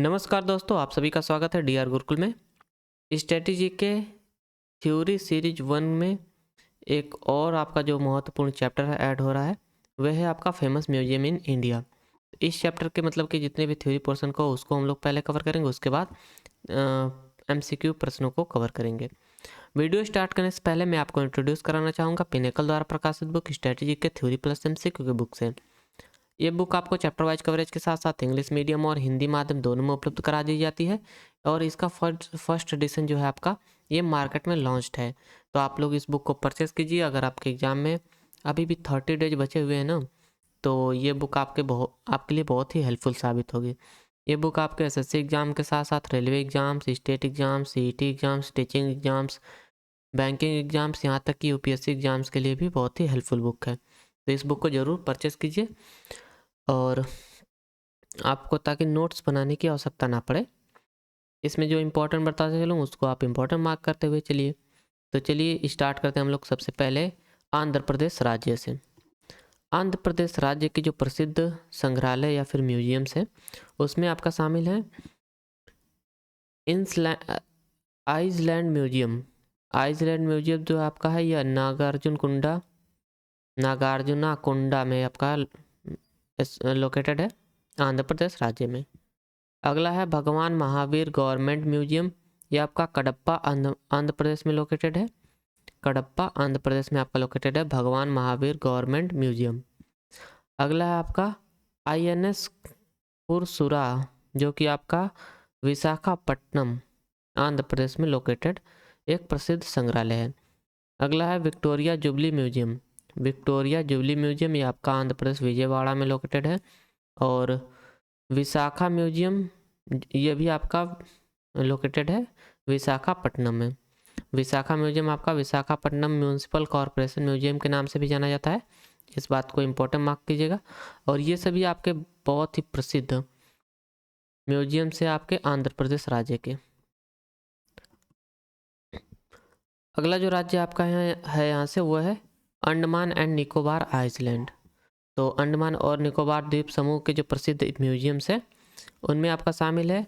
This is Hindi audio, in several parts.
नमस्कार दोस्तों, आप सभी का स्वागत है डीआर गुरुकुल में। स्ट्रेटेजी के थ्योरी सीरीज 1 में एक और आपका जो महत्वपूर्ण चैप्टर है ऐड हो रहा है, वह है आपका फेमस म्यूजियम इन इंडिया। इस चैप्टर के मतलब कि जितने भी थ्योरी पोर्शन को उसको हम लोग पहले कवर करेंगे, उसके बाद एमसीक्यू प्रश्नों को कवर करेंगे। वीडियो स्टार्ट करने से पहले मैं आपको इंट्रोड्यूस कराना चाहूँगा पिनेकल द्वारा प्रकाशित बुक स्ट्रेटेजी के थ्योरी प्लस एमसीक्यू की बुक से। ये बुक आपको चैप्टर वाइज कवरेज के साथ साथ इंग्लिश मीडियम और हिंदी माध्यम दोनों में उपलब्ध करा दी जाती है और इसका फर्स्ट एडिशन जो है आपका ये मार्केट में लॉन्च्ड है। तो आप लोग इस बुक को परचेस कीजिए। अगर आपके एग्ज़ाम में अभी भी 30 डेज बचे हुए हैं ना, तो ये बुक आपके लिए बहुत ही हेल्पफुल साबित होगी। ये बुक आपके एसएससी एग्ज़ाम के साथ साथ railway exams, state exams, CET exams, teaching exams, banking exams, यहाँ तक कि यूपीएससी एग्ज़ाम्स के लिए भी बहुत ही हेल्पफुल बुक है। तो इस बुक को ज़रूर परचेस कीजिए और आपको ताकि नोट्स बनाने की आवश्यकता ना पड़े। इसमें जो इम्पोर्टेंट बताते चलूँ उसको आप इम्पोर्टेंट मार्क करते हुए चलिए। तो चलिए स्टार्ट करते हैं हम लोग सबसे पहले आंध्र प्रदेश राज्य से। आंध्र प्रदेश राज्य के जो प्रसिद्ध संग्रहालय या फिर म्यूजियम्स हैं उसमें आपका शामिल है आइसलैंड म्यूजियम। आइसलैंड म्यूजियम जो आपका है यह नागार्जुना कुंडा में आपका लोकेटेड है आंध्र प्रदेश राज्य में। अगला है भगवान महावीर गवर्नमेंट म्यूजियम। ये आपका कडप्पा आंध्र प्रदेश में लोकेटेड है। कडप्पा आंध्र प्रदेश में आपका लोकेटेड है भगवान महावीर गवर्नमेंट म्यूजियम। अगला है आपका आईएनएस पुरसुरा जो कि आपका विशाखापट्टनम आंध्र प्रदेश में लोकेटेड एक प्रसिद्ध संग्रहालय है। अगला है Victoria jubilee museum. Victoria jubilee museum ये आपका आंध्र प्रदेश विजयवाड़ा में लोकेटेड है। और विशाखा म्यूजियम ये भी आपका लोकेटेड है विशाखापट्टनम में। विशाखा म्यूजियम आपका विशाखापट्टनम म्यूनिसिपल कॉरपोरेशन म्यूजियम के नाम से भी जाना जाता है। इस बात को इम्पोर्टेंट मार्क कीजिएगा। और ये सभी आपके बहुत ही प्रसिद्ध म्यूजियम से आपके आंध्र प्रदेश राज्य के। अगला जो राज्य आपका यहाँ से वो है अंडमान एंड निकोबार आइसलैंड। तो अंडमान और निकोबार द्वीप समूह के जो प्रसिद्ध म्यूजियम्स हैं उनमें आपका शामिल है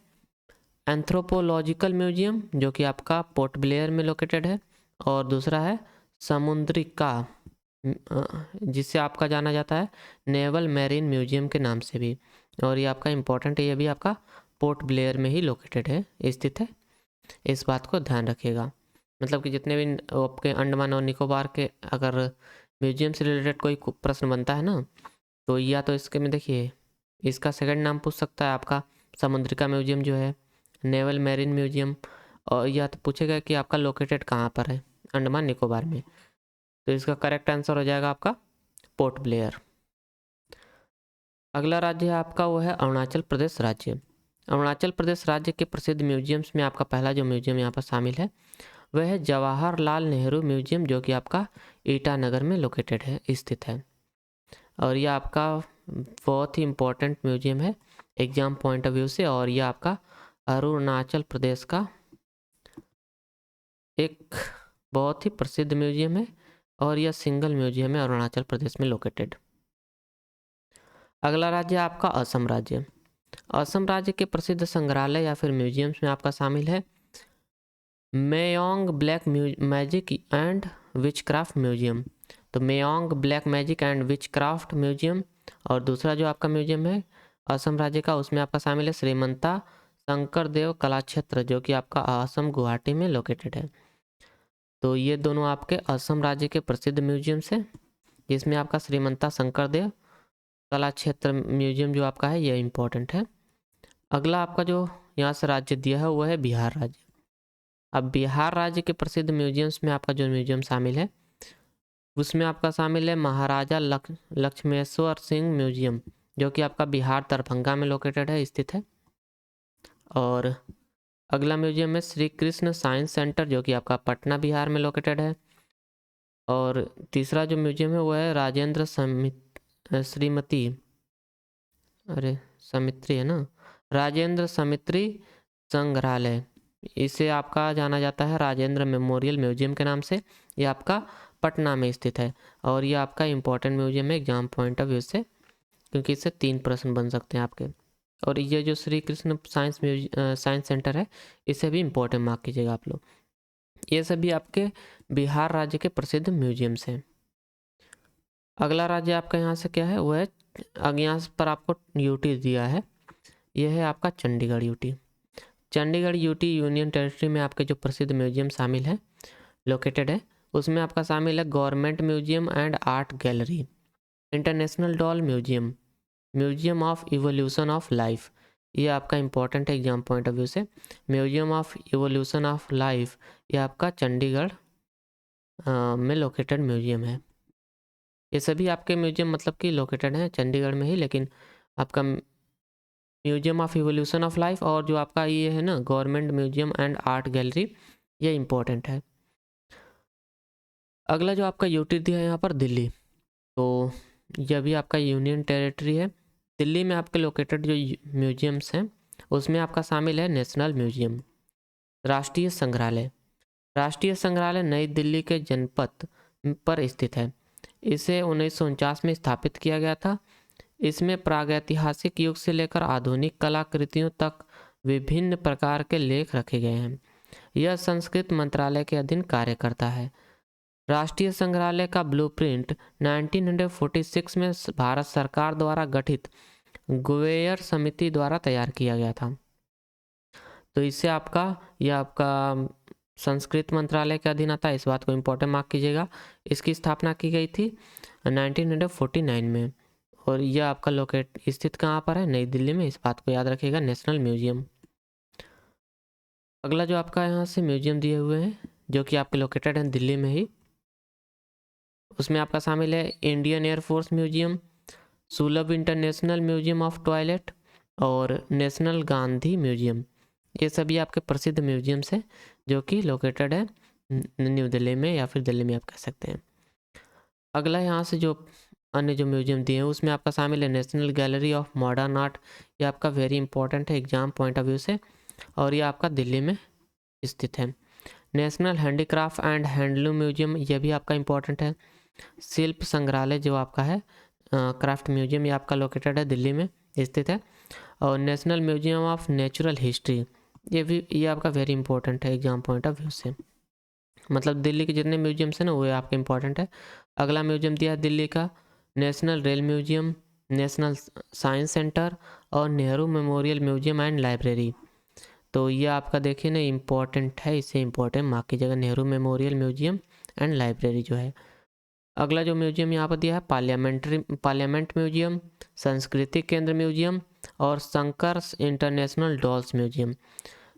एंथ्रोपोलॉजिकल म्यूजियम जो कि आपका पोर्ट ब्लेयर में लोकेटेड है। और दूसरा है समुद्रिका जिसे आपका जाना जाता है नेवल मैरीन म्यूजियम के नाम से भी। और ये आपका इम्पोर्टेंट है, ये भी आपका पोर्ट ब्लेयर में ही लोकेटेड है, स्थित है। इस बात को ध्यान रखिएगा। मतलब कि जितने भी आपके अंडमान और निकोबार के अगर म्यूजियम से रिलेटेड कोई प्रश्न बनता है ना, तो या तो इसके में देखिए इसका सेकंड नाम पूछ सकता है आपका समुद्रिका म्यूजियम जो है, नेवल मैरीन म्यूजियम, और या तो पूछेगा कि आपका लोकेटेड कहाँ पर है, अंडमान निकोबार में। तो इसका करेक्ट आंसर हो जाएगा आपका पोर्ट ब्लेयर। अगला राज्य है आपका वो है अरुणाचल प्रदेश राज्य। अरुणाचल प्रदेश राज्य के प्रसिद्ध म्यूजियम्स में आपका पहला जो म्यूजियम यहाँ पर शामिल है वह है जवाहरलाल नेहरू म्यूजियम जो कि आपका ईटानगर में लोकेटेड है, स्थित है। और यह आपका बहुत ही इम्पोर्टेंट म्यूजियम है एग्जाम पॉइंट ऑफ व्यू से। और यह आपका अरुणाचल प्रदेश का एक बहुत ही प्रसिद्ध म्यूजियम है और यह सिंगल म्यूजियम है अरुणाचल प्रदेश में लोकेटेड। अगला राज्य आपका असम राज्य। असम राज्य के प्रसिद्ध संग्रहालय या फिर म्यूजियम्स में आपका शामिल है Mayong black magic and witchcraft museum. तो Mayong black magic and witchcraft museum. और दूसरा जो आपका म्यूजियम है असम राज्य का उसमें आपका शामिल है श्रीमंता शंकरदेव कला क्षेत्र जो कि आपका असम गुवाहाटी में लोकेटेड है। तो ये दोनों आपके असम राज्य के प्रसिद्ध म्यूजियम्स हैं जिसमें आपका श्रीमंता शंकरदेव कला क्षेत्र म्यूजियम जो आपका है ये इम्पोर्टेंट है। अगला आपका जो यहाँ से राज्य दिया है वो है बिहार राज्य। अब बिहार राज्य के प्रसिद्ध म्यूजियम्स में आपका जो म्यूजियम शामिल है उसमें आपका शामिल है महाराजा लक्ष्मेश्वर सिंह म्यूजियम जो कि आपका बिहार दरभंगा में लोकेटेड है, स्थित है। और अगला म्यूजियम है श्री कृष्ण साइंस सेंटर जो कि आपका पटना बिहार में लोकेटेड है। और तीसरा जो म्यूजियम है वो है राजेंद्र श्रीमती अरे समित्री है ना, राजेंद्र समित्री संग्रहालय। इसे आपका जाना जाता है राजेंद्र मेमोरियल म्यूजियम के नाम से। ये आपका पटना में स्थित है और ये आपका इम्पोर्टेंट म्यूजियम है एग्जाम पॉइंट ऑफ व्यू से, क्योंकि इससे 3 प्रश्न बन सकते हैं आपके। और ये जो श्री कृष्ण साइंस सेंटर है, इसे भी इम्पोर्टेंट मार्क कीजिएगा आप लोग। ये सभी आपके बिहार राज्य के प्रसिद्ध म्यूजियम्स हैं। अगला राज्य आपका यहाँ से क्या है, वो है, यहाँ पर आपको यूटी दिया है, यह है आपका Chandigarh UT. Chandigarh UT union territory में आपके जो प्रसिद्ध म्यूजियम शामिल है, लोकेटेड है, उसमें आपका शामिल है government museum and art gallery, international doll museum, museum of evolution of life, ये आपका इंपॉर्टेंट है एग्जाम पॉइंट ऑफ व्यू से। Museum of evolution of life ये आपका चंडीगढ़ में लोकेटेड म्यूजियम है। ये सभी आपके म्यूजियम मतलब कि लोकेटेड हैं चंडीगढ़ में ही, लेकिन आपका museum of evolution of life और जो आपका ये है ना government museum and art gallery, ये इंपॉर्टेंट है। अगला जो आपका यूटी दिया है यहाँ पर दिल्ली, तो यह भी आपका यूनियन टेरिटरी है। दिल्ली में आपके लोकेटेड जो म्यूजियम्स हैं उसमें आपका शामिल है नेशनल म्यूजियम, राष्ट्रीय संग्रहालय। राष्ट्रीय संग्रहालय नई दिल्ली के जनपथ पर स्थित है। इसे 1949 में स्थापित किया गया था। इसमें प्रागैतिहासिक युग से लेकर आधुनिक कलाकृतियों तक विभिन्न प्रकार के लेख रखे गए हैं। यह संस्कृत मंत्रालय के अधीन कार्य करता है। राष्ट्रीय संग्रहालय का ब्लूप्रिंट 1946 में भारत सरकार द्वारा गठित गुवेयर समिति द्वारा तैयार किया गया था। तो इससे आपका यह आपका संस्कृत मंत्रालय के अधीन आता है, इस बात को इम्पोर्टेंट मार्क कीजिएगा। इसकी स्थापना की गई थी 1949 में, और यह आपका लोकेट स्थित कहाँ पर है, नई दिल्ली में, इस बात को याद रखिएगा, नेशनल म्यूजियम। अगला जो आपका यहाँ से म्यूजियम दिए हुए हैं जो कि आपके लोकेटेड हैं दिल्ली में ही, उसमें आपका शामिल है इंडियन एयरफोर्स म्यूजियम, सुलभ इंटरनेशनल म्यूजियम ऑफ टॉयलेट और नेशनल गांधी म्यूजियम। ये सभी आपके प्रसिद्ध म्यूजियम्स हैं जो कि लोकेटेड है न्यू दिल्ली में या फिर दिल्ली में आप कह सकते हैं। अगला यहाँ से जो अन्य जो म्यूजियम दिए हैं उसमें आपका शामिल है national gallery of modern art, ये आपका वेरी इंपॉर्टेंट है एग्जाम पॉइंट ऑफ व्यू से, और ये आपका दिल्ली में स्थित है। National handicraft and handloom museum, ये भी आपका इंपॉर्टेंट है। शिल्प संग्रहालय जो आपका है क्राफ्ट म्यूजियम, ये आपका लोकेटेड है दिल्ली में स्थित है। और national museum of natural history, ये आपका वेरी इंपॉर्टेंट है एग्जाम पॉइंट ऑफ व्यू से, मतलब दिल्ली के जितने म्यूजियम्स हैं ना वो आपके इंपॉर्टेंट है। अगला म्यूजियम दिया है दिल्ली का national rail museum, national science centre और Nehru memorial museum and library. तो ये आपका देखिए ना इम्पॉर्टेंट है, इसे इम्पॉर्टेंट मार्क कीजिएगा, Nehru memorial museum and library जो है। अगला जो म्यूजियम यहाँ पर दिया है पार्लियामेंट म्यूजियम, संस्कृति केंद्र म्यूजियम और शंकर इंटरनेशनल डॉल्स म्यूजियम,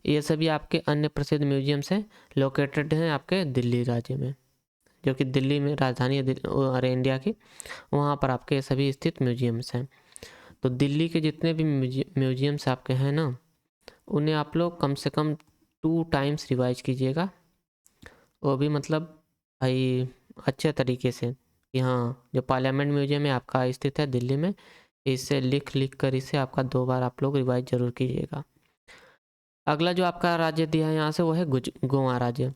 ये सभी आपके अन्य प्रसिद्ध म्यूजियम्स हैं, लोकेटेड हैं आपके दिल्ली राज्य में, जो कि दिल्ली में राजधानी है अरे इंडिया की, वहाँ पर आपके सभी स्थित म्यूजियम्स हैं। तो दिल्ली के जितने भी म्यूजियम्स आपके हैं ना, उन्हें आप लोग कम से कम 2 टाइम्स रिवाइज कीजिएगा, वो भी मतलब भाई अच्छे तरीके से कि हाँ जो पार्लियामेंट म्यूजियम है आपका स्थित है दिल्ली में, इसे लिख कर इसे आपका 2 बार आप लोग रिवाइज जरूर कीजिएगा। अगला जो आपका राज्य दिया है यहाँ से वो है गोवा राज्य।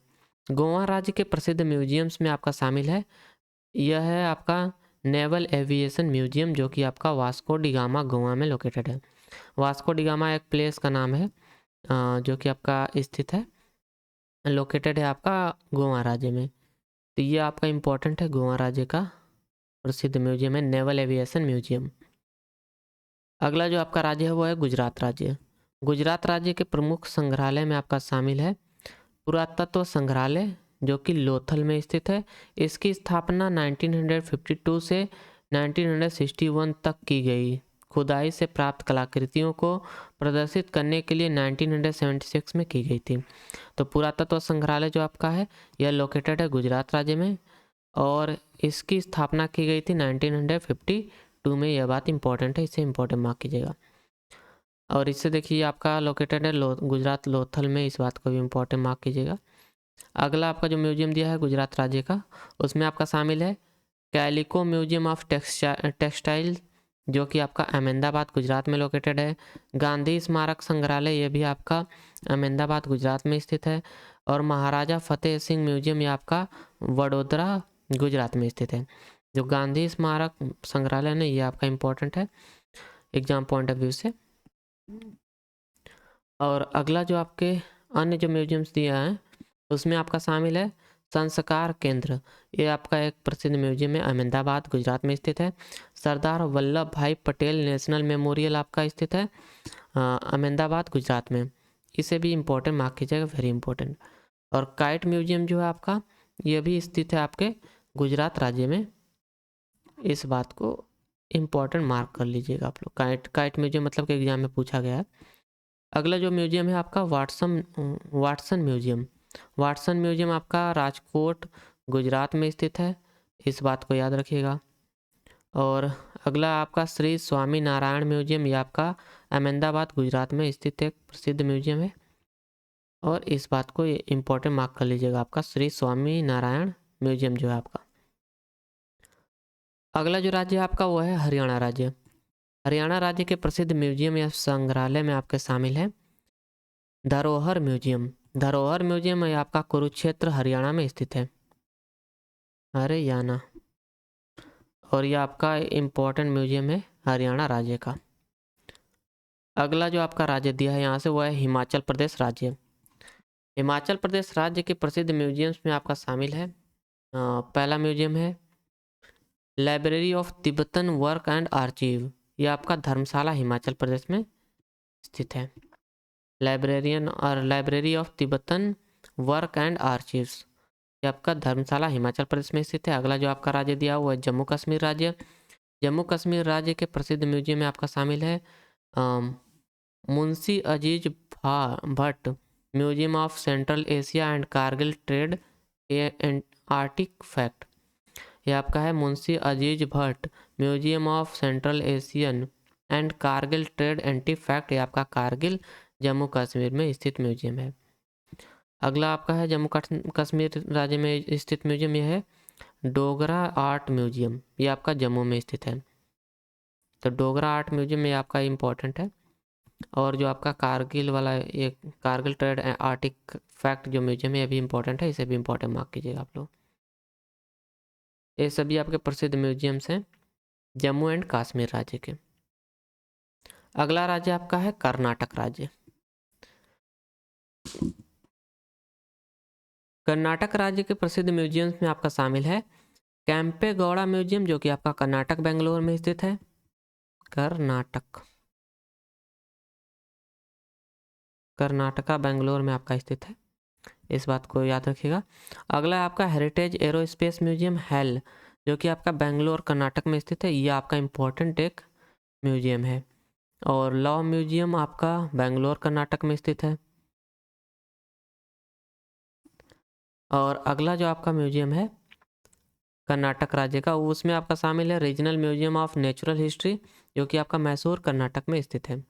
गोवा राज्य के प्रसिद्ध म्यूजियम्स में आपका शामिल है, यह है आपका नेवल एविएशन म्यूजियम जो कि आपका वास्को डी गामा गोवा में लोकेटेड है। वास्को डी गामा एक प्लेस का नाम है जो कि आपका स्थित है, लोकेटेड है आपका गोवा राज्य में। तो ये आपका इम्पोर्टेंट है, गोवा राज्य का प्रसिद्ध म्यूजियम है नेवल एविएशन म्यूजियम। अगला जो आपका राज्य है वो है गुजरात राज्य। गुजरात राज्य के प्रमुख संग्रहालय में आपका शामिल है पुरातत्व संग्रहालय जो कि लोथल में स्थित है। इसकी स्थापना 1952 से 1961 तक की गई। खुदाई से प्राप्त कलाकृतियों को प्रदर्शित करने के लिए 1976 में की गई थी। तो पुरातत्व संग्रहालय जो आपका है यह लोकेटेड है गुजरात राज्य में, और इसकी स्थापना की गई थी 1952 में। यह बात इंपॉर्टेंट है, इसे इंपॉर्टेंट मार्क कीजिएगा। और इससे देखिए आपका लोकेटेड है गुजरात लोथल में, इस बात को भी इंपॉर्टेंट मार्क कीजिएगा। अगला आपका जो म्यूजियम दिया है गुजरात राज्य का, उसमें आपका शामिल है कैलिको म्यूजियम ऑफ टेक्सटाइल जो कि आपका अहमदाबाद गुजरात में लोकेटेड है। गांधी स्मारक संग्रहालय ये भी आपका अहमदाबाद गुजरात में स्थित है। और महाराजा फतेह सिंह म्यूजियम ये आपका वडोदरा गुजरात में स्थित है। जो गांधी स्मारक संग्रहालय है ये आपका इम्पोर्टेंट है एग्जाम पॉइंट ऑफ व्यू से। और अगला जो आपके अन्य जो म्यूजियम्स दिया है उसमें आपका शामिल है संस्कार केंद्र। ये आपका एक प्रसिद्ध म्यूजियम है, अहमदाबाद गुजरात में स्थित है। सरदार वल्लभ भाई पटेल नेशनल मेमोरियल आपका स्थित है अहमदाबाद गुजरात में। इसे भी इम्पोर्टेंट मार्क कीजिएगा, वेरी इंपॉर्टेंट। और काइट म्यूजियम जो है आपका, ये भी स्थित है आपके गुजरात राज्य में। इस बात को इम्पोर्टेंट मार्क कर लीजिएगा आप लोग। काइट म्यूजियम मतलब कि एग्जाम में पूछा गया है। अगला जो म्यूजियम है आपका वाटसन म्यूजियम। वाटसन म्यूजियम आपका राजकोट गुजरात में स्थित है, इस बात को याद रखिएगा। और अगला आपका श्री स्वामी नारायण म्यूजियम, ये आपका अहमदाबाद गुजरात में स्थित एक प्रसिद्ध म्यूजियम है, और इस बात को इम्पोर्टेंट मार्क कर लीजिएगा आपका श्री स्वामी नारायण म्यूजियम जो है आपका। अगला जो राज्य है आपका वो है हरियाणा राज्य। हरियाणा राज्य के प्रसिद्ध म्यूजियम या संग्रहालय में आपके शामिल है धरोहर म्यूजियम। धरोहर म्यूजियम ये आपका कुरुक्षेत्र हरियाणा में स्थित है, हरियाणा। और ये आपका इम्पोर्टेंट म्यूजियम है हरियाणा राज्य का। अगला जो आपका राज्य दिया है यहाँ से वो है हिमाचल प्रदेश राज्य। हिमाचल प्रदेश राज्य के प्रसिद्ध म्यूजियम्स में आपका शामिल है पहला म्यूजियम है library of Tibetan work and archive. ये आपका धर्मशाला हिमाचल प्रदेश में स्थित है। Library of Tibetan work and archives, ये आपका धर्मशाला हिमाचल प्रदेश में स्थित है। अगला जो आपका राज्य दिया हुआ है जम्मू कश्मीर राज्य। जम्मू कश्मीर राज्य के प्रसिद्ध म्यूजियम में आपका शामिल है Munshi Aziz Bhatt museum of central Asia and Kargil trade and artifact. ये आपका है Munshi Aziz Bhatt museum of central Asian and Kargil trade artifact. ये आपका कारगिल जम्मू कश्मीर में स्थित म्यूजियम है। अगला आपका है जम्मू कश्मीर राज्य में स्थित म्यूजियम, यह है डोगरा आर्ट म्यूजियम। ये आपका जम्मू में स्थित है। तो डोगरा आर्ट म्यूजियम ये आपका इम्पोर्टेंट है। और जो आपका कारगिल वाला ये कारगिल ट्रेड आर्टिफैक्ट जो म्यूजियम है ये भी इम्पोर्टेंट है, इसे भी इम्पोर्टेंट मार्क कीजिएगा आप लोग। ये सभी आपके प्रसिद्ध म्यूजियम्स हैं जम्मू एंड कश्मीर राज्य के। अगला राज्य आपका है कर्नाटक राज्य। कर्नाटक राज्य के प्रसिद्ध म्यूजियम्स में आपका शामिल है कैंपेगौड़ा म्यूजियम, जो कि आपका कर्नाटक बेंगलोर में स्थित है। कर्नाटका बेंगलोर में आपका स्थित है, इस बात को याद रखिएगा। अगला आपका हेरिटेज एरोस्पेस म्यूजियम हेल, जो कि आपका बेंगलोर कर्नाटक में स्थित है। यह आपका इम्पोर्टेंट एक म्यूजियम है। और लॉ म्यूजियम आपका बेंगलोर कर्नाटक में स्थित है। और अगला जो आपका म्यूजियम है कर्नाटक राज्य का, उसमें आपका शामिल है regional museum of natural history, जो कि आपका मैसूर कर्नाटक में स्थित है।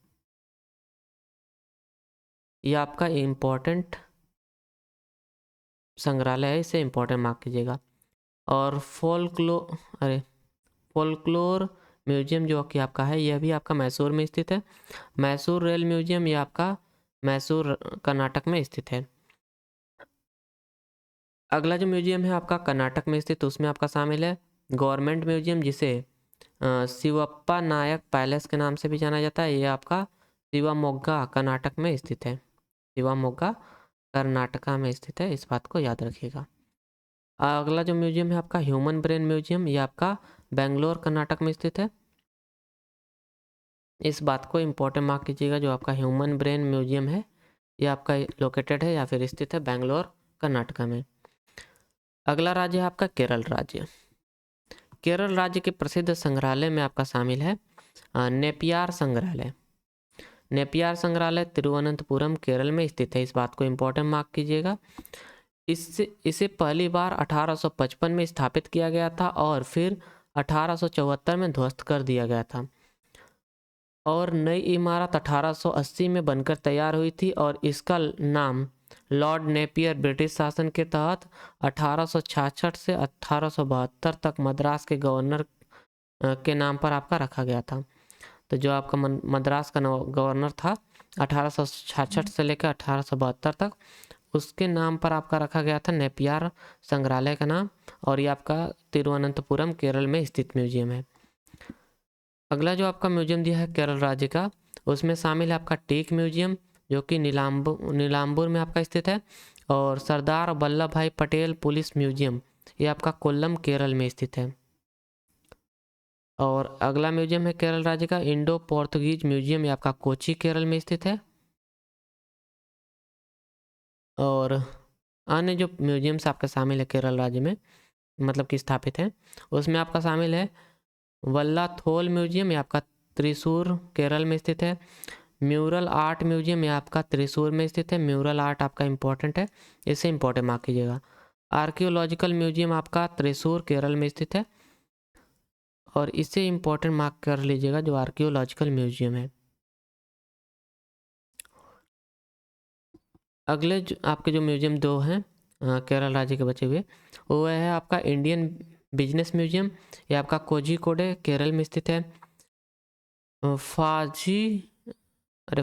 यह आपका इम्पोर्टेंट संग्रहालय है, इसे इम्पोर्टेंट मार्क कीजिएगा। और फोल्कलोर म्यूजियम जो कि आपका है यह भी आपका मैसूर में स्थित है। मैसूर रेल म्यूजियम ये आपका मैसूर कर्नाटक में स्थित है। अगला जो म्यूजियम है आपका कर्नाटक में स्थित, उसमें आपका शामिल है गवर्नमेंट म्यूजियम, जिसे शिवप्पा नायक पैलेस के नाम से भी जाना जाता है। ये आपका शिवमोग्गा कर्नाटक में स्थित है। शिवमोग्गा कर्नाटका में स्थित है, इस बात को याद रखिएगा। अगला जो म्यूजियम है आपका ह्यूमन ब्रेन म्यूजियम, ये आपका बेंगलोर कर्नाटक में स्थित है। इस बात को इम्पोर्टेंट मार्क कीजिएगा। जो आपका ह्यूमन ब्रेन म्यूजियम है ये आपका लोकेटेड है या फिर स्थित है बेंगलोर कर्नाटका में। अगला राज्य है आपका केरल राज्य। केरल राज्य के प्रसिद्ध संग्रहालय में आपका शामिल है नेपियार संग्रहालय। नेपियार संग्रहालय तिरुवनंतपुरम केरल में स्थित है, इस बात को इम्पोर्टेंट मार्क कीजिएगा। इसे पहली बार 1855 में स्थापित किया गया था और फिर 1874 में ध्वस्त कर दिया गया था। और नई इमारत 1880 में बनकर तैयार हुई थी और इसका नाम लॉर्ड नेपियर ब्रिटिश शासन के तहत 1866 से 1872 तक मद्रास के गवर्नर के नाम पर आपका रखा गया था। तो जो आपका मद्रास का गवर्नर था 1866 से लेकर 1872 तक, उसके नाम पर आपका रखा गया था नेपियार संग्रहालय का नाम। और ये आपका तिरुवनंतपुरम केरल में स्थित म्यूजियम है। अगला जो आपका म्यूजियम दिया है केरल राज्य का, उसमें शामिल है आपका टेक म्यूजियम जो कि नीलांबूर में आपका स्थित है, और सरदार वल्लभ भाई पटेल पुलिस म्यूजियम ये आपका कोल्लम केरल में स्थित है। और अगला म्यूजियम है केरल राज्य का इंडो पोर्तुगीज म्यूजियम, ये आपका कोची केरल में स्थित है। और अन्य जो म्यूजियम्स आपके शामिल है केरल राज्य में, मतलब कि स्थापित हैं, उसमें आपका शामिल है वल्लाथोल म्यूजियम, ये आपका त्रिशूर केरल में स्थित है। म्यूरल आर्ट म्यूजियम ये आपका त्रिशूर में स्थित है। म्यूरल आर्ट आपका इंपॉर्टेंट है, इसे इंपॉर्टेंट मार्क कीजिएगा। आर्कियोलॉजिकल म्यूजियम आपका त्रिशूर केरल में स्थित है, और इसे इंपॉर्टेंट मार्क कर लीजिएगा जो आर्कियोलॉजिकल म्यूजियम है। अगले आपके जो म्यूजियम दो हैं केरल राज्य के बचे हुए, वो है आपका इंडियन बिजनेस म्यूजियम, ये आपका कोझिकोडे केरल में स्थित है। फाजी अरे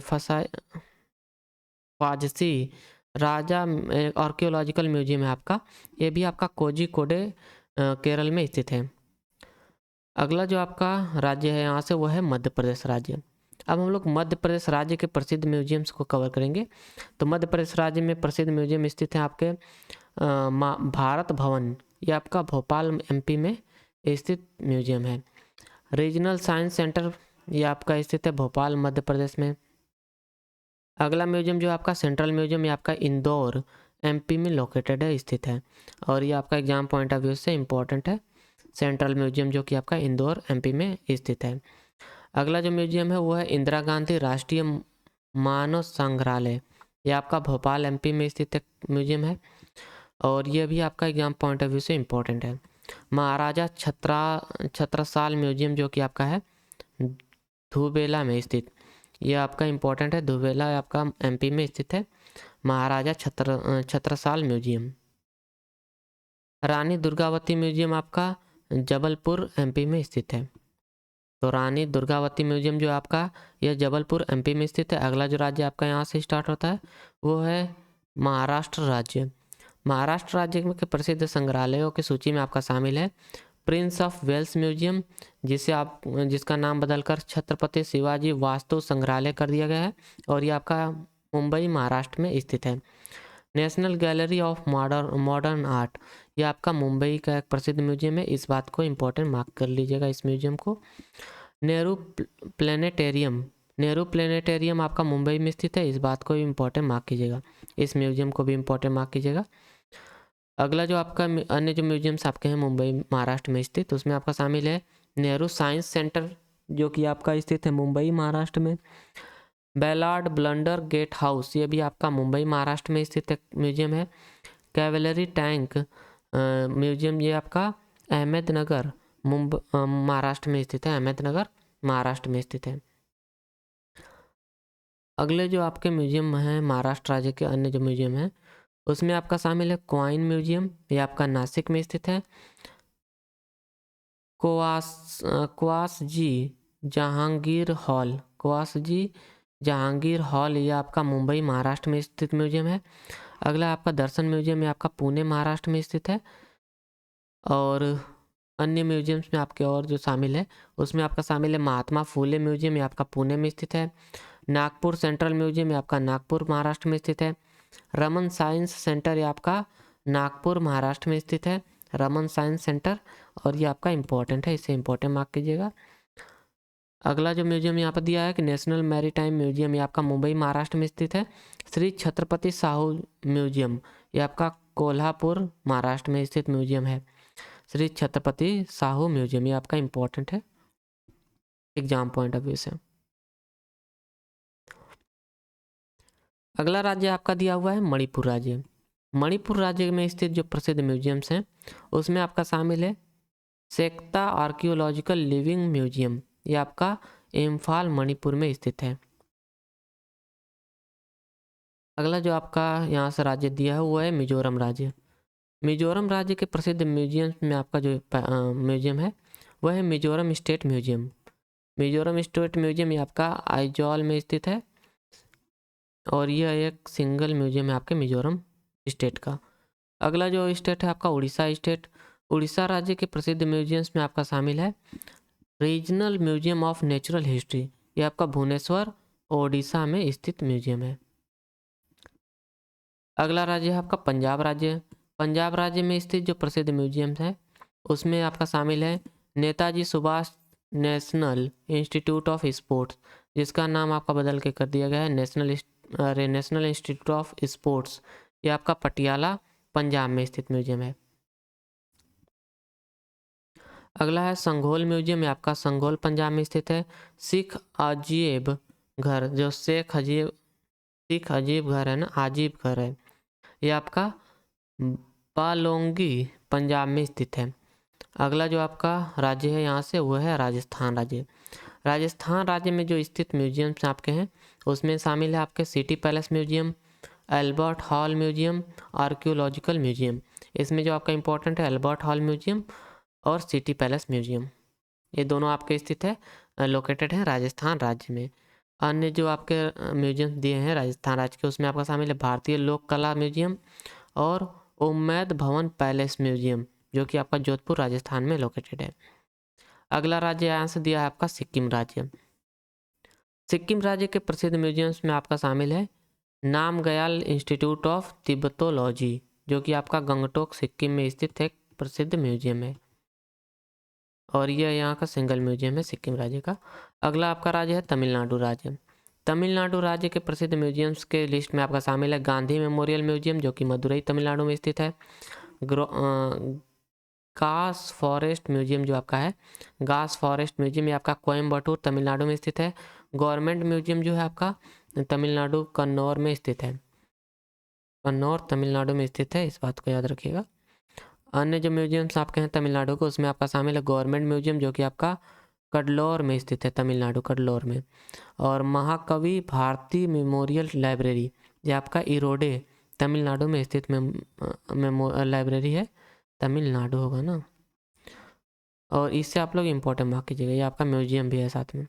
फाजसी राजा आर्कियोलॉजिकल म्यूजियम है आपका, ये भी आपका कोझिकोडे केरल में स्थित है। अगला जो आपका राज्य है यहाँ से वो है मध्य प्रदेश राज्य। अब हम लोग मध्य प्रदेश राज्य के प्रसिद्ध म्यूजियम्स को कवर करेंगे। तो मध्य प्रदेश राज्य में प्रसिद्ध म्यूजियम स्थित हैं आपके भारत भवन, ये आपका भोपाल एमपी में स्थित म्यूजियम है। रीजनल साइंस सेंटर ये आपका स्थित है भोपाल मध्य प्रदेश में। अगला म्यूजियम जो आपका सेंट्रल म्यूजियम ये आपका इंदौर एमपी में लोकेटेड है, स्थित है, और ये आपका एग्जाम पॉइंट ऑफ व्यू से इम्पोर्टेंट है। सेंट्रल म्यूजियम जो कि आपका इंदौर एमपी में स्थित है। अगला जो म्यूजियम है वो है इंदिरा गांधी राष्ट्रीय मानव संग्रहालय, ये आपका भोपाल एमपी में स्थित म्यूजियम है, और ये भी आपका एग्जाम पॉइंट ऑफ व्यू से इम्पोर्टेंट है। महाराजा छत्रसाल म्यूजियम जो कि आपका है धुबेला में स्थित, ये आपका इम्पोर्टेंट है। धुबेला आपका एमपी में स्थित है महाराजा छत्रसाल म्यूजियम। रानी दुर्गावती म्यूजियम आपका जबलपुर एमपी में स्थित है। तो रानी दुर्गावती म्यूजियम जो आपका यह जबलपुर एमपी में स्थित है। अगला जो राज्य आपका यहाँ से स्टार्ट होता है वो है महाराष्ट्र राज्य। महाराष्ट्र राज्य के प्रसिद्ध संग्रहालयों की सूची में आपका शामिल है प्रिंस ऑफ वेल्स म्यूजियम, जिसका नाम बदलकर छत्रपति शिवाजी वास्तु संग्रहालय कर दिया गया है, और ये आपका मुंबई महाराष्ट्र में स्थित है। National gallery of modern art, ये आपका मुंबई का एक प्रसिद्ध म्यूजियम है, इस बात को इम्पोर्टेंट मार्क कर लीजिएगा इस म्यूजियम को। नेहरू प्लेनेटेरियम आपका मुंबई में स्थित है, इस बात को भी इम्पोर्टेंट मार्क कीजिएगा, इस म्यूजियम को भी इम्पोर्टेंट मार्क कीजिएगा। अगला जो आपका अन्य जो म्यूजियम्स आपके हैं मुंबई महाराष्ट्र में स्थित, उसमें आपका शामिल है नेहरू साइंस सेंटर जो कि आपका स्थित है मुंबई महाराष्ट्र में। बेलार्ड ब्लंडर गेट हाउस, ये भी आपका मुंबई महाराष्ट्र में स्थित एक म्यूजियम है। कैवलरी टैंक म्यूजियम ये आपका अहमदनगर महाराष्ट्र में स्थित है, अहमदनगर महाराष्ट्र में स्थित है। अगले जो आपके म्यूजियम हैं महाराष्ट्र राज्य के अन्य जो म्यूजियम हैं उसमें आपका शामिल है क्वाइन म्यूजियम, ये आपका नासिक में स्थित है। क्वासजी जहांगीर हॉल ये आपका मुंबई महाराष्ट्र में स्थित म्यूजियम है। अगला आपका दर्शन म्यूजियम ये आपका पुणे महाराष्ट्र में स्थित है। और अन्य म्यूजियम्स में आपके और जो शामिल है उसमें आपका शामिल है महात्मा फूले म्यूजियम, ये आपका पुणे में स्थित है। नागपुर सेंट्रल म्यूजियम ये आपका नागपुर महाराष्ट्र में स्थित है। रमन साइंस सेंटर ये आपका नागपुर महाराष्ट्र में स्थित है, रमन साइंस सेंटर, और ये आपका इम्पोर्टेंट है, इसे इम्पोर्टेंट मार्क कीजिएगा। अगला जो म्यूजियम यहाँ पर दिया है कि नेशनल मैरीटाइम म्यूजियम ये आपका मुंबई महाराष्ट्र में स्थित है। श्री छत्रपति साहू म्यूजियम ये आपका कोल्हापुर महाराष्ट्र में स्थित म्यूजियम है। श्री छत्रपति साहू म्यूजियम ये आपका इम्पोर्टेंट है एग्जाम पॉइंट ऑफ व्यू से। अगला राज्य आपका दिया हुआ है मणिपुर राज्य। मणिपुर राज्य में स्थित जो प्रसिद्ध म्यूजियम्स हैं उसमें आपका शामिल है सेक्ता आर्कियोलॉजिकल लिविंग म्यूजियम, ये आपका इम्फाल मणिपुर में स्थित है। अगला जो आपका यहाँ से राज्य दिया है वो है मिजोरम राज्य। मिजोरम राज्य के प्रसिद्ध म्यूजियम में आपका जो म्यूजियम है वह है Mizoram state museum. Mizoram state museum ये आपका आइजॉल में स्थित है, और यह एक सिंगल म्यूजियम है आपके मिजोरम स्टेट का। अगला जो स्टेट है आपका उड़ीसा स्टेट। उड़ीसा राज्य के प्रसिद्ध म्यूजियम्स में आपका शामिल है regional museum of natural history, ये आपका भुवनेश्वर ओडिशा में स्थित म्यूजियम है। अगला राज्य है आपका पंजाब राज्य। पंजाब राज्य में स्थित जो प्रसिद्ध म्यूजियम्स हैं उसमें आपका शामिल है Netaji Subhash national institute of sports, जिसका नाम आपका बदल के कर दिया गया है नेशनल इंस्टीट्यूट ऑफ स्पोर्ट्स। ये आपका पटियाला पंजाब में स्थित म्यूजियम है। अगला है संघोल म्यूजियम, ये आपका संघोल पंजाब में स्थित है। सिख अजीब घर, जो सिख अजीब घर है ना, अजीब घर है, ये आपका बालोंगी पंजाब में स्थित है। अगला जो आपका राज्य है यहाँ से वो है राजस्थान राज्य। राजस्थान राज्य में जो स्थित म्यूजियम्स आपके हैं उसमें शामिल है आपके city palace museum, Albert hall museum, archaeological museum. इसमें जो आपका इंपॉर्टेंट है एल्बर्ट हॉल म्यूजियम और सिटी पैलेस म्यूजियम, ये दोनों आपके स्थित है लोकेटेड हैं राजस्थान राज्य में। अन्य जो आपके म्यूजियम दिए हैं राजस्थान राज्य के उसमें आपका शामिल है भारतीय लोक कला म्यूजियम और उम्मैद भवन पैलेस म्यूजियम, जो कि आपका जोधपुर राजस्थान में लोकेटेड है। अगला राज्य यहाँ से दिया है आपका सिक्किम राज्य। सिक्किम राज्य के प्रसिद्ध म्यूजियम्स में आपका शामिल है नामग्याल इंस्टीट्यूट ऑफ तिब्बतोलॉजी, जो कि आपका गंगटोक सिक्किम में स्थित एक प्रसिद्ध म्यूजियम है और यह यहाँ का सिंगल म्यूजियम है सिक्किम राज्य का। अगला आपका राज्य है तमिलनाडु राज्य। तमिलनाडु राज्य के प्रसिद्ध म्यूजियम्स के लिस्ट में आपका शामिल है गांधी मेमोरियल म्यूजियम, जो कि मदुरई तमिलनाडु में स्थित है। घास फॉरेस्ट म्यूजियम जो आपका है, घास फॉरेस्ट म्यूजियम, ये आपका कोयम्बटूर तमिलनाडु में स्थित है। गवर्नमेंट म्यूजियम जो है आपका तमिलनाडु कन्नौर में स्थित है, कन्नौर तमिलनाडु में स्थित है, इस बात को याद रखिएगा। अन्य जो म्यूजियम्स आपके हैं तमिलनाडु को उसमें आपका शामिल है गवर्नमेंट म्यूजियम, जो कि आपका कडलौर में स्थित है, तमिलनाडु कडलौर में। और महाकवि भारती मेमोरियल लाइब्रेरी, ये आपका इरोडे तमिलनाडु में स्थित लाइब्रेरी है, तमिलनाडु होगा ना, और इससे आप लोग इम्पोर्टेंट मार्क कीजिएगा, ये आपका म्यूजियम भी है साथ में।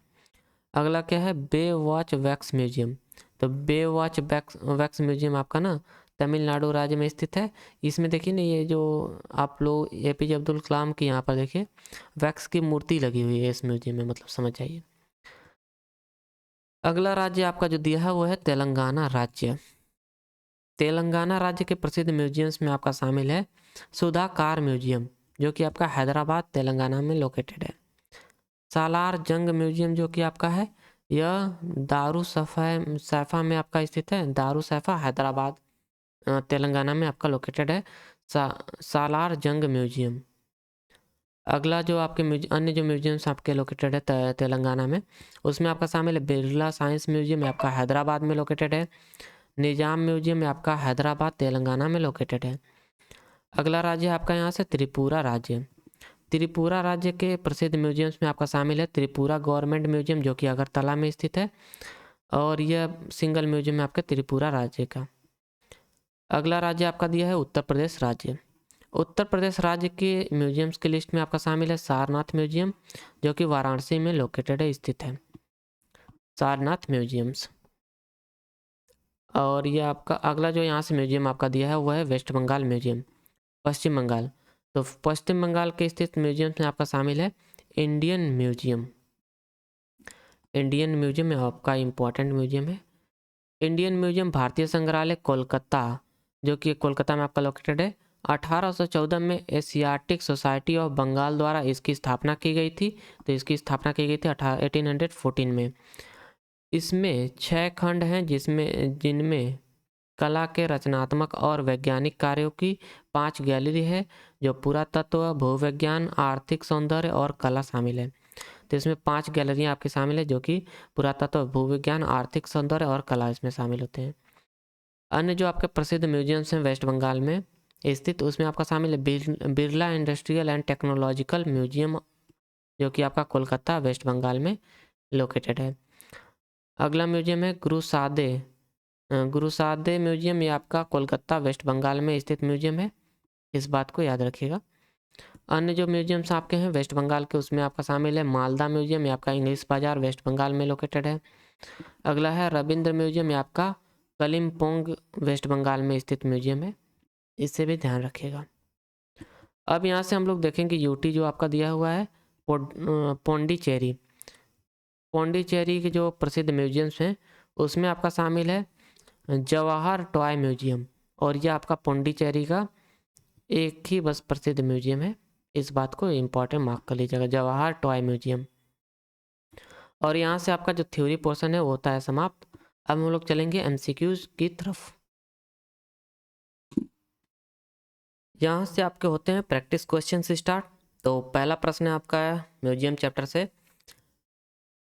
अगला क्या है बे वॉच वैक्स म्यूजियम। तो बे वॉच वैक्स म्यूजियम आपका ना तमिलनाडु राज्य में स्थित है। इसमें देखिए ना ये जो आप लोग एपीजे अब्दुल कलाम की यहाँ पर देखिए वैक्स की मूर्ति लगी हुई है इस म्यूजियम में, मतलब समझ जाइए। अगला राज्य आपका जो दिया है वो है तेलंगाना राज्य। तेलंगाना राज्य के प्रसिद्ध म्यूजियम्स में आपका शामिल है सुधाकार म्यूजियम, जो कि आपका हैदराबाद तेलंगाना में लोकेटेड है। सालार जंग म्यूजियम जो कि आपका है यह दारू सैफा में आपका स्थित है, दारू सैफा हैदराबाद तेलंगाना में आपका लोकेटेड है सालार जंग म्यूजियम। अगला जो आपके अन्य जो म्यूजियम्स आपके लोकेटेड है तेलंगाना में उसमें आपका शामिल है बिरला साइंस म्यूजियम, आपका हैदराबाद में लोकेटेड है। निजाम म्यूजियम आपका हैदराबाद तेलंगाना में लोकेटेड है। अगला राज्य आपका यहाँ से त्रिपुरा राज्य। त्रिपुरा राज्य के प्रसिद्ध म्यूजियम्स में आपका शामिल है त्रिपुरा गवर्नमेंट म्यूजियम, जो कि अगरतला में स्थित है और यह सिंगल म्यूजियम है आपके त्रिपुरा राज्य का। अगला राज्य आपका दिया है उत्तर प्रदेश राज्य। उत्तर प्रदेश राज्य के म्यूजियम्स की लिस्ट में आपका शामिल है सारनाथ म्यूजियम, जो कि वाराणसी में लोकेटेड है, स्थित है सारनाथ म्यूजियम्स। और ये आपका अगला जो यहाँ से म्यूजियम आपका दिया है वो है वेस्ट बंगाल म्यूजियम, पश्चिम बंगाल। तो पश्चिम बंगाल के स्थित म्यूजियम में आपका शामिल है इंडियन म्यूजियम। इंडियन म्यूजियम में आपका इम्पोर्टेंट म्यूजियम है इंडियन म्यूजियम भारतीय संग्रहालय कोलकाता, जो कि कोलकाता में आपका लोकेटेड है। 1814 में एशियाटिक सोसाइटी ऑफ बंगाल द्वारा इसकी स्थापना की गई थी। तो इसकी स्थापना की गई थी 1814 में। इसमें 6 खंड हैं जिनमें कला के रचनात्मक और वैज्ञानिक कार्यों की 5 गैलरी है, जो पुरातत्व, भूविज्ञान, आर्थिक सौंदर्य और कला शामिल है। तो इसमें 5 गैलरियाँ आपके शामिल है, जो कि पुरातत्व, भूविज्ञान, आर्थिक सौंदर्य और कला इसमें शामिल होते हैं। अन्य जो आपके प्रसिद्ध म्यूजियम्स हैं वेस्ट बंगाल में स्थित उसमें आपका शामिल है Birla industrial and technological museum, जो कि आपका कोलकाता वेस्ट बंगाल में लोकेटेड है। अगला म्यूजियम है गुरुसादे म्यूजियम, ये आपका कोलकाता वेस्ट बंगाल में स्थित म्यूजियम है, इस बात को याद रखिएगा। अन्य जो म्यूजियम्स आपके हैं वेस्ट बंगाल के उसमें आपका शामिल है मालदा म्यूजियम, ये आपका इंग्लिश बाजार वेस्ट बंगाल में लोकेटेड है। अगला है रविंद्र म्यूजियम, ये आपका कलिम्पोंग वेस्ट बंगाल में स्थित म्यूजियम है, इससे भी ध्यान रखिएगा। अब यहाँ से हम लोग देखेंगे यूटी जो आपका दिया हुआ है पोंडीचेरी। पौंडीचेरी के जो प्रसिद्ध म्यूजियम्स हैं उसमें आपका शामिल है जवाहर टॉय म्यूजियम, और यह आपका पौंडीचेरी का एक ही बस प्रसिद्ध म्यूजियम है। इस बात को इम्पोर्टेंट मार्क कर लीजिएगा, जवाहर टॉय म्यूजियम। और यहाँ से आपका जो थ्योरी पोर्शन है वो होता है समाप्त। अब हम लोग चलेंगे एमसीक्यूज की तरफ। यहाँ से आपके होते हैं प्रैक्टिस क्वेश्चन से स्टार्ट। तो पहला प्रश्न है आपका म्यूजियम चैप्टर से,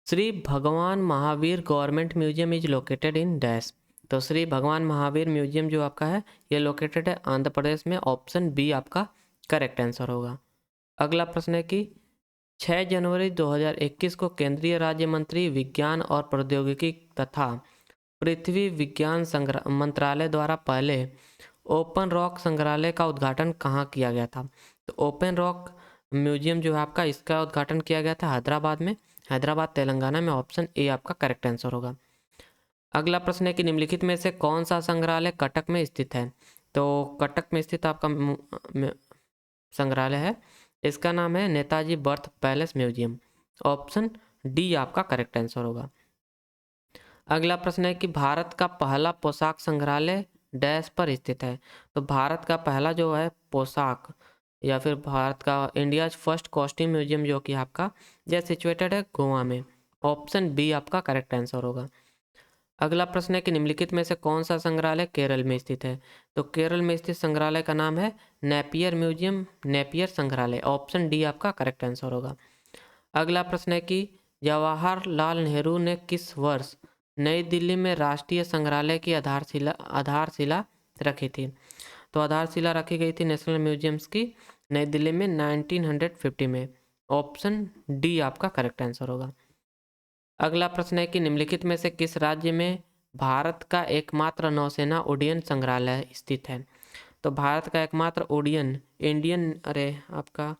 श्री भगवान Mahavir government museum is located in dash. तो श्री भगवान महावीर म्यूजियम जो आपका है ये लोकेटेड है आंध्र प्रदेश में। ऑप्शन बी आपका करेक्ट आंसर होगा। अगला प्रश्न है कि 6 जनवरी 2021 को केंद्रीय राज्य मंत्री विज्ञान और प्रौद्योगिकी तथा पृथ्वी विज्ञान मंत्रालय द्वारा पहले ओपन रॉक संग्रहालय का उद्घाटन कहाँ किया गया था। तो ओपन रॉक म्यूजियम जो है आपका, इसका उद्घाटन किया गया था हैदराबाद में, हैदराबाद तेलंगाना में। ऑप्शन ए आपका करेक्ट आंसर होगा। अगला प्रश्न है कि निम्नलिखित में से कौन सा संग्रहालय कटक में स्थित है। तो कटक में स्थित आपका संग्रहालय है, इसका नाम है Netaji birth palace museum. Option D आपका करेक्ट आंसर होगा। अगला प्रश्न है कि भारत का पहला पोशाक संग्रहालय डैश पर स्थित है। तो भारत का पहला जो है पोशाक या फिर भारत का इंडिया फर्स्ट कॉस्ट्यूम म्यूजियम जो कि आपका यह सिचुएटेड है गोवा में। ऑप्शन बी आपका करेक्ट आंसर होगा। अगला प्रश्न है कि निम्नलिखित में से कौन सा संग्रहालय केरल में स्थित है। तो केरल में स्थित संग्रहालय का नाम है नेपियर म्यूजियम, नेपियर संग्रहालय। ऑप्शन डी आपका करेक्ट आंसर होगा। अगला प्रश्न है कि जवाहरलाल नेहरू ने किस वर्ष नई दिल्ली में राष्ट्रीय संग्रहालय की आधारशिला रखी थी। तो आधारशिला रखी गई थी नेशनल म्यूजियम्स की नई दिल्ली में 1950 में। ऑप्शन डी आपका करेक्ट आंसर होगा। अगला प्रश्न है कि निम्नलिखित में से किस राज्य में भारत का एकमात्र नौसेना उड्डयन संग्रहालय स्थित है। तो भारत का एकमात्र उड्डयन आपका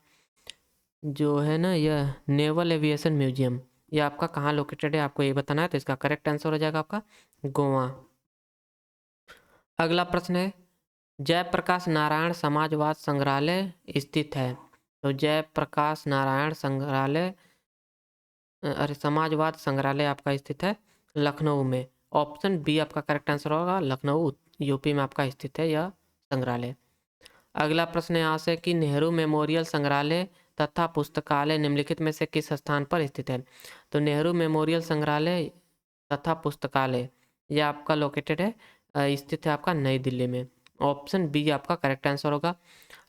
जो है ना यह नेवल एविएशन म्यूजियम, ये आपका कहाँ लोकेटेड है आपको ये बताना है। तो इसका करेक्ट आंसर हो जाएगा आपका गोवा। अगला प्रश्न है जयप्रकाश नारायण समाजवाद संग्रहालय स्थित है। तो जयप्रकाश नारायण समाजवाद संग्रहालय आपका स्थित है लखनऊ में। ऑप्शन बी आपका करेक्ट आंसर होगा, लखनऊ यूपी में आपका स्थित है यह संग्रहालय। अगला प्रश्न यहाँ से कि नेहरू मेमोरियल संग्रहालय तथा पुस्तकालय निम्नलिखित में से किस स्थान पर स्थित है। तो नेहरू मेमोरियल संग्रहालय तथा पुस्तकालय यह आपका लोकेटेड है स्थित है आपका नई दिल्ली में। ऑप्शन बी आपका करेक्ट आंसर होगा।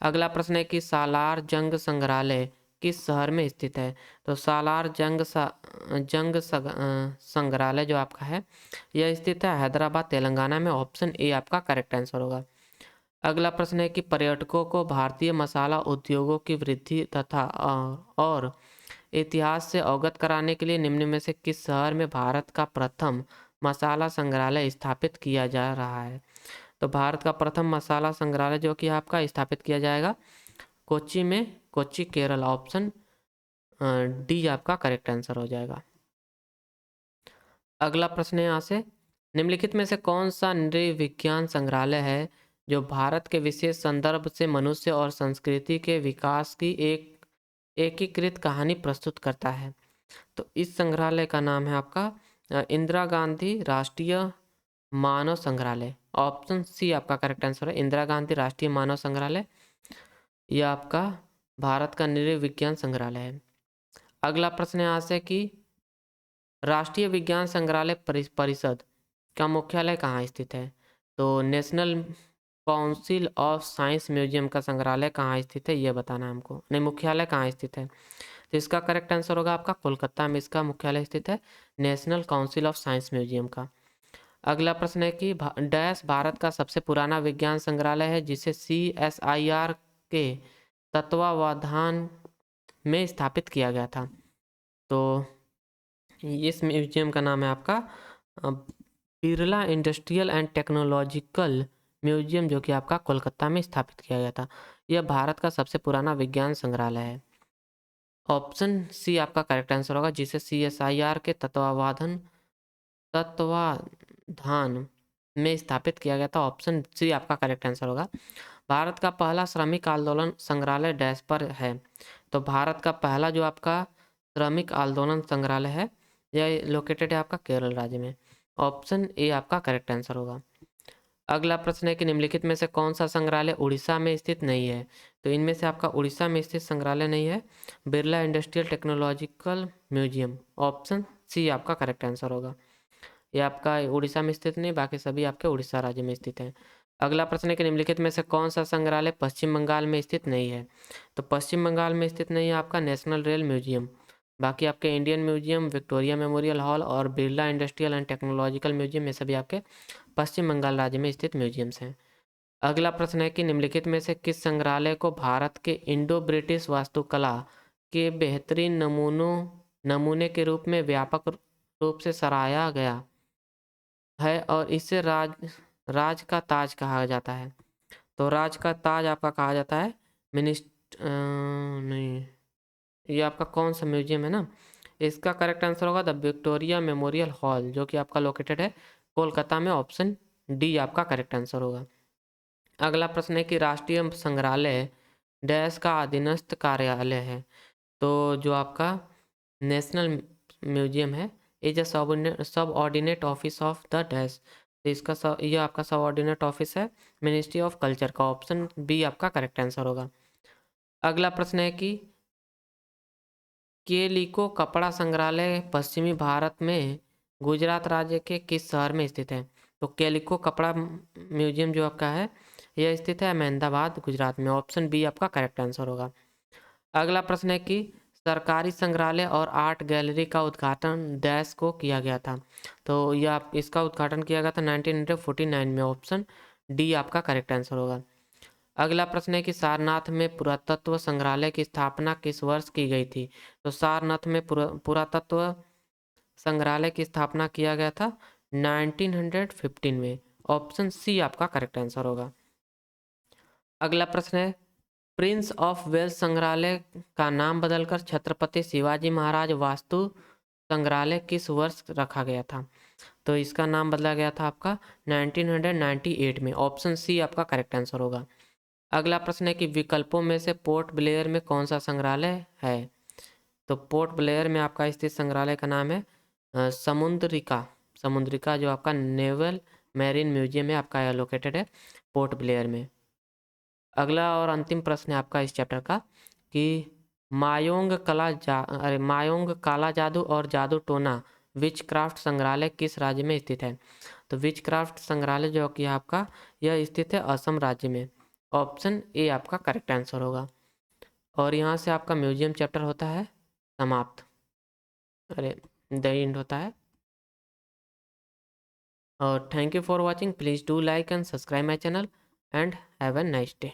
अगला प्रश्न है कि सालार जंग संग्रहालय किस शहर में स्थित है। तो सालार जंग संग्रहालय जो आपका है यह स्थित है हैदराबाद तेलंगाना में। ऑप्शन ए आपका करेक्ट आंसर होगा। अगला प्रश्न है कि पर्यटकों को भारतीय मसाला उद्योगों की वृद्धि तथा और इतिहास से अवगत कराने के लिए निम्न में से किस शहर में भारत का प्रथम मसाला संग्रहालय स्थापित किया जा रहा है। तो भारत का प्रथम मसाला संग्रहालय जो कि आपका स्थापित किया जाएगा कोच्चि में, कोच्चि केरल। ऑप्शन डी आपका करेक्ट आंसर हो जाएगा। अगला प्रश्न है यहाँ से निम्नलिखित में से कौन सा नृविज्ञान संग्रहालय है जो भारत के विशेष संदर्भ से मनुष्य और संस्कृति के विकास की एक एकीकृत कहानी प्रस्तुत करता है। तो इस संग्रहालय का नाम है आपका इंदिरा गांधी राष्ट्रीय मानव संग्रहालय। ऑप्शन सी आपका करेक्ट आंसर है, इंदिरा गांधी राष्ट्रीय मानव संग्रहालय यह आपका भारत का नृविज्ञान संग्रहालय है। अगला प्रश्न यहाँ से कि राष्ट्रीय विज्ञान संग्रहालय परिषद का मुख्यालय कहाँ स्थित है। तो national council of science museum का संग्रहालय कहाँ स्थित है ये बताना है हमको, नहीं मुख्यालय कहाँ स्थित है। तो इसका करेक्ट आंसर होगा आपका कोलकाता में इसका मुख्यालय स्थित है, national council of science museum का। अगला प्रश्न है कि डैश भारत का सबसे पुराना विज्ञान संग्रहालय है जिसे CSIR के तत्वावधान में स्थापित किया गया था। तो इस म्यूजियम का नाम है आपका Birla industrial and technological museum जो कि आपका कोलकाता में स्थापित किया गया था। यह भारत का सबसे पुराना विज्ञान संग्रहालय है। ऑप्शन सी आपका करेक्ट आंसर होगा जिसे CSIR के तत्वावधान में स्थापित किया गया था। ऑप्शन सी आपका करेक्ट आंसर होगा। भारत का पहला श्रमिक आंदोलन संग्रहालय डैश पर है। तो भारत का पहला जो आपका श्रमिक आंदोलन संग्रहालय है यह लोकेटेड है आपका केरल राज्य में। ऑप्शन ए आपका करेक्ट आंसर होगा। अगला प्रश्न है कि निम्नलिखित में से कौन सा संग्रहालय उड़ीसा में स्थित नहीं है। तो इनमें से आपका उड़ीसा में स्थित संग्रहालय नहीं है Birla industrial technological museum. Option C आपका करेक्ट आंसर होगा। ये आपका उड़ीसा में स्थित नहीं, बाकी सभी आपके उड़ीसा राज्य में स्थित हैं। अगला प्रश्न है कि निम्नलिखित में से कौन सा संग्रहालय पश्चिम बंगाल में स्थित नहीं है। तो पश्चिम बंगाल में स्थित नहीं है आपका नेशनल रेल म्यूजियम। बाकी आपके Indian museum, Victoria memorial hall और Birla industrial and technological museum, ये सभी आपके पश्चिम बंगाल राज्य में स्थित म्यूजियम्स हैं। अगला प्रश्न है कि निम्नलिखित में से किस संग्रहालय को भारत के इंडो ब्रिटिश वास्तुकला के बेहतरीन नमूने के रूप में व्यापक रूप से सराहा गया है और इसे राज का ताज कहा जाता है। तो राज का ताज आपका कहा जाता है नहीं, ये आपका कौन सा म्यूजियम है ना, इसका करेक्ट आंसर होगा द विक्टोरिया मेमोरियल हॉल, जो कि आपका लोकेटेड है कोलकाता में। ऑप्शन डी आपका करेक्ट आंसर होगा। अगला प्रश्न है कि राष्ट्रीय संग्रहालय डैश का अधीनस्थ कार्यालय है। तो जो आपका नेशनल म्यूजियम है इज अ सब ordinate office of the dash. तो इसका ये आपका सब ऑर्डिनेट ऑफिस है मिनिस्ट्री ऑफ कल्चर का। ऑप्शन बी आपका करेक्ट आंसर होगा। अगला प्रश्न है कि केलिको कपड़ा संग्रहालय पश्चिमी भारत में गुजरात राज्य के किस शहर में स्थित है। तो केलिको कपड़ा म्यूजियम जो आपका है यह स्थित है अहमदाबाद गुजरात में। ऑप्शन बी आपका करेक्ट आंसर होगा। अगला प्रश्न है कि सरकारी संग्रहालय और आर्ट गैलरी का उद्घाटन डैश को किया गया था। तो यह इसका उद्घाटन किया गया था 1949 में। ऑप्शन डी आपका करेक्ट आंसर होगा। अगला प्रश्न है कि सारनाथ में पुरातत्व संग्रहालय की स्थापना किस वर्ष की गई थी। तो सारनाथ में पुरातत्व संग्रहालय की स्थापना किया गया था 1915 में। ऑप्शन सी आपका करेक्ट आंसर होगा। अगला प्रश्न है प्रिंस ऑफ वेल्स संग्रहालय का नाम बदलकर छत्रपति शिवाजी महाराज वास्तु संग्रहालय किस वर्ष रखा गया था। तो इसका नाम बदला गया था आपका 1998 में। ऑप्शन सी आपका करेक्ट आंसर होगा। अगला प्रश्न है कि विकल्पों में से पोर्ट ब्लेयर में कौन सा संग्रहालय है। तो पोर्ट ब्लेयर में आपका स्थित संग्रहालय का नाम है समुद्रिका जो आपका नेवल मैरीन म्यूजियम है आपका लोकेटेड है पोर्ट ब्लेयर में। अगला और अंतिम प्रश्न है आपका इस चैप्टर का कि मायोंग काला जादू और जादू टोना विच क्राफ्ट संग्रहालय किस राज्य में स्थित है। तो विच क्राफ्ट संग्रहालय जो कि आपका यह स्थित है असम राज्य में। ऑप्शन ए आपका करेक्ट आंसर होगा। और यहाँ से आपका म्यूजियम चैप्टर होता है समाप्त, द एंड होता है। और thank you for watching, please do like and subscribe my channel and have a nice day.